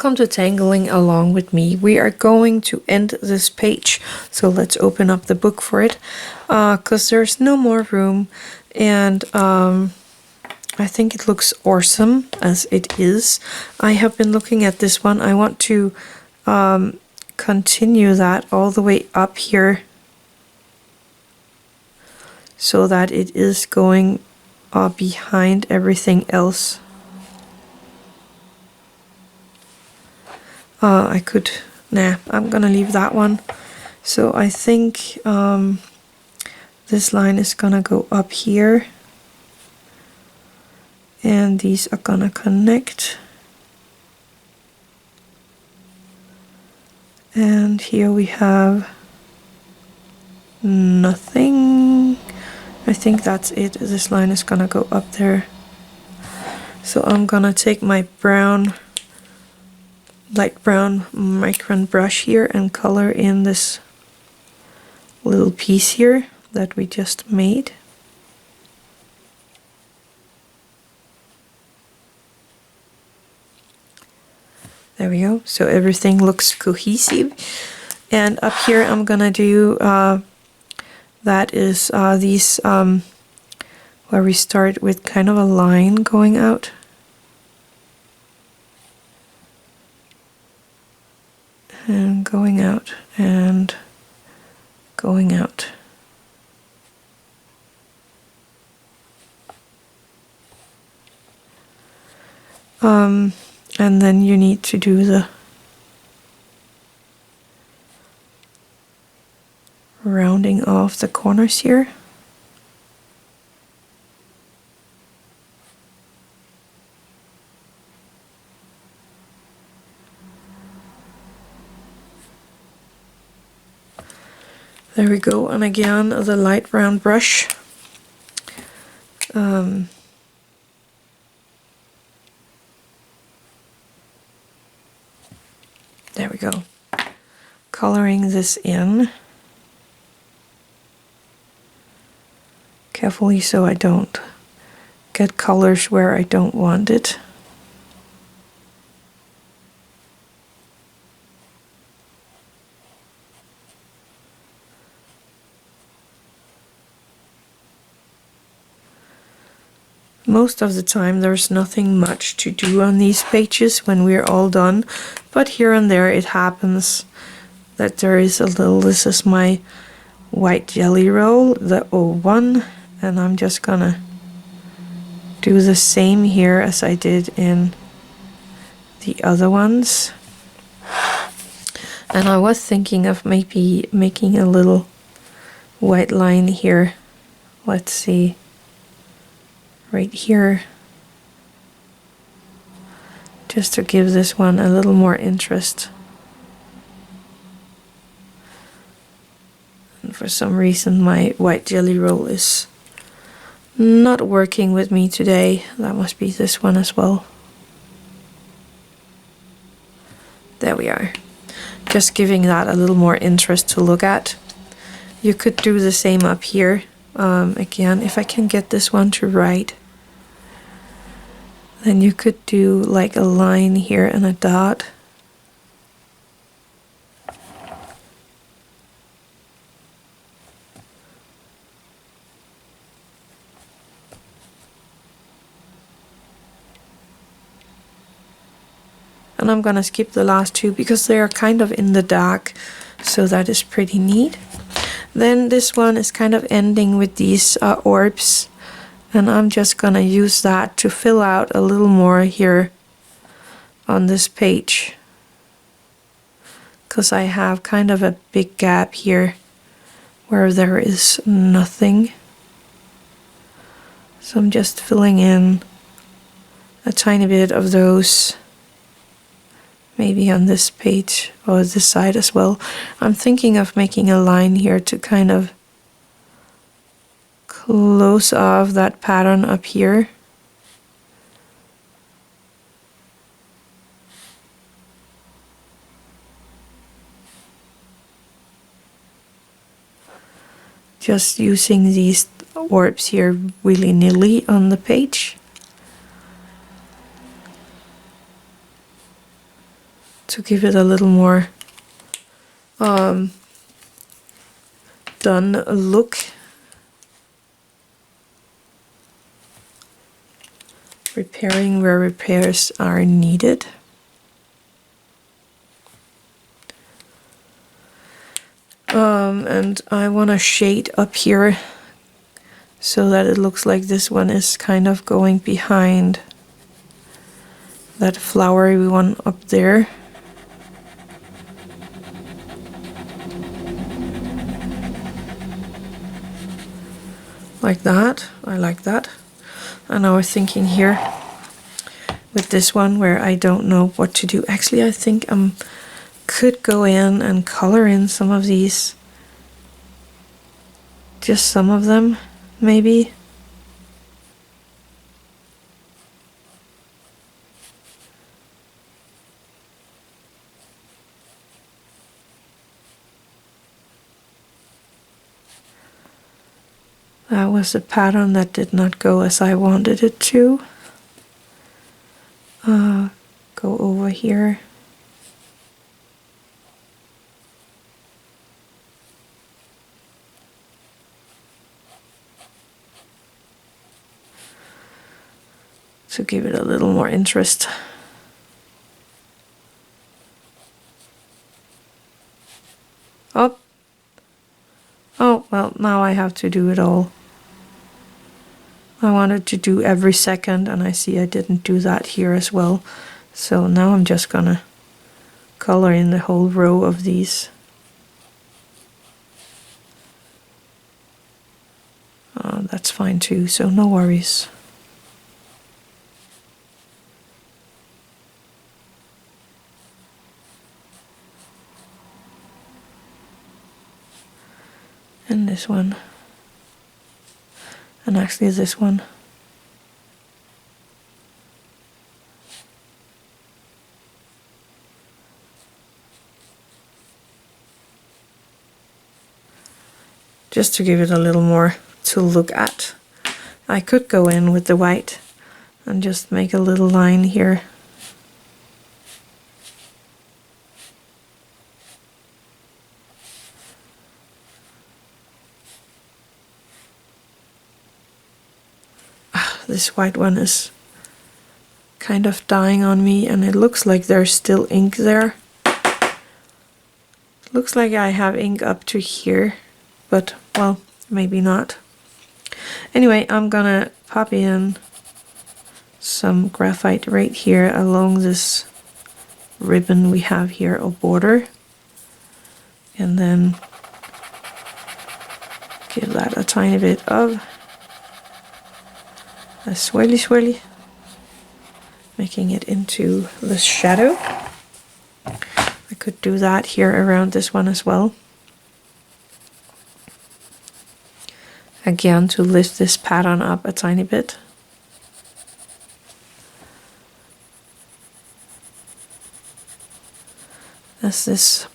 Welcome to Tangling Along with me. We are going to end this page, so let's open up the book for it, because there's no more room, and I think it looks awesome as it is. I have been looking at this one. I want to continue that all the way up here so that it is going behind everything else. I'm gonna leave that one. So I think this line is gonna go up here, and these are gonna connect. And here we have nothing. I think that's it. This line is gonna go up there. So I'm gonna take my light brown micron brush here and color in this little piece here that we just made. There we go. So everything looks cohesive. And up here I'm gonna do that is these where we start with kind of a line going out. And going out and going out. And then you need to do the rounding off the corners here. There we go, and again the light brown brush. There we go. Coloring this in carefully so I don't get colors where I don't want it. Most of the time there's nothing much to do on these pages when we're all done, but here and there it happens that there is a little. This is my white jelly roll, the 01, and I'm just gonna do the same here as I did in the other ones. And I was thinking of maybe making a little white line here. Let's see. Right here, just to give this one a little more interest. And for some reason my white jelly roll is not working with me today. That must be this one as well. There we are. Just giving that a little more interest to look at. You could do the same up here. Again, if I can get this one to right, then you could do like a line here and a dot. And I'm gonna skip the last two because they are kind of in the dark, so that is pretty neat. Then this one is kind of ending with these orbs, and I'm just gonna use that to fill out a little more here on this page, because I have kind of a big gap here where there is nothing. So I'm just filling in a tiny bit of those, maybe on this page or this side as well. I'm thinking of making a line here to kind of close off that pattern up here. Just using these orbs here willy-nilly on the page. to give it a little more done look. Repairing where repairs are needed. And I want to shade up here so that it looks like this one is kind of going behind that flowery one up there. Like that. I like that. And I was thinking here with this one where I don't know what to do. Actually, I think I could go in and color in some of these. Just some of them, maybe. That was a pattern that did not go as I wanted it to. Go over here. To give it a little more interest. Oh, well, now I have to do it all. I wanted to do every second, and I see I didn't do that here as well. So now I'm just gonna color in the whole row of these. That's fine too, so no worries. And this one. And actually this one. Just to give it a little more to look at. I could go in with the white and just make a little line here. This white one is kind of dying on me, and it looks like there's still ink there. Looks like I have ink up to here, but well, maybe not. Anyway, I'm gonna pop in some graphite right here along this ribbon we have here, a border, and then give that a tiny bit of a swirly, making it into the shadow. I could do that here around this one as well. Again, to lift this pattern up a tiny bit. As this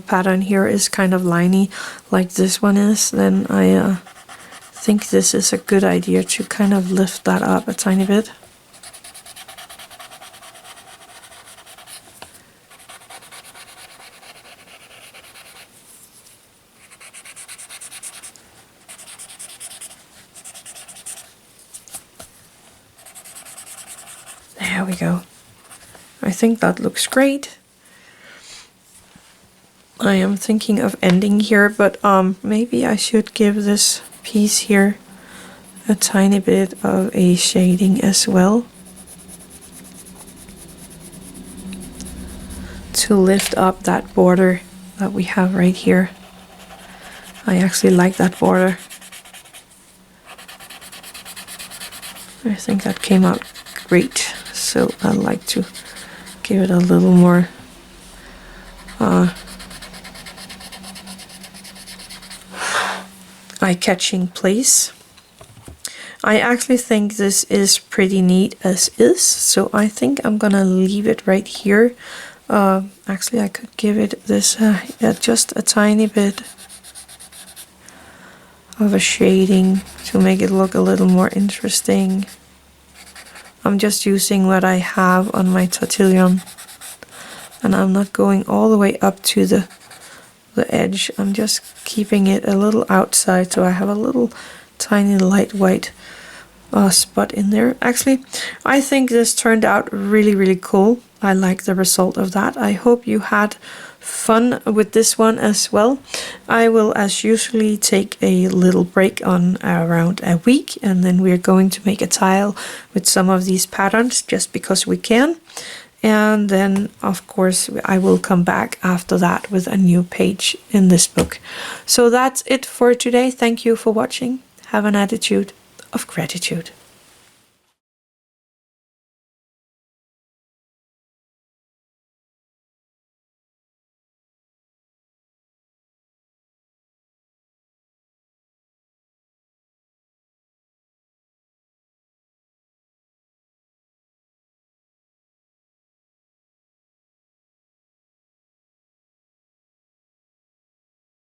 pattern here is kind of liney like this one is, then I think this is a good idea to kind of lift that up a tiny bit. There we go. I think that looks great. I am thinking of ending here, but maybe I should give this piece here a tiny bit of a shading as well, to lift up that border that we have right here. I actually like that border. I think that came out great, so I like to give it a little more eye-catching place. I actually think this is pretty neat as is, so I think I'm gonna leave it right here. Actually, I could give it this just a tiny bit of a shading to make it look a little more interesting. I'm just using what I have on my Tortillion and I'm not going all the way up to the edge. I'm just keeping it a little outside, so I have a little tiny light white spot in there. Actually, I think this turned out really cool. I like the result of that. I hope you had fun with this one as well. I will, as usually, take a little break on around a week, and then we're going to make a tile with some of these patterns just because we can. And then, of course, I will come back after that with a new page in this book. So that's it for today. Thank you for watching. Have an attitude of gratitude.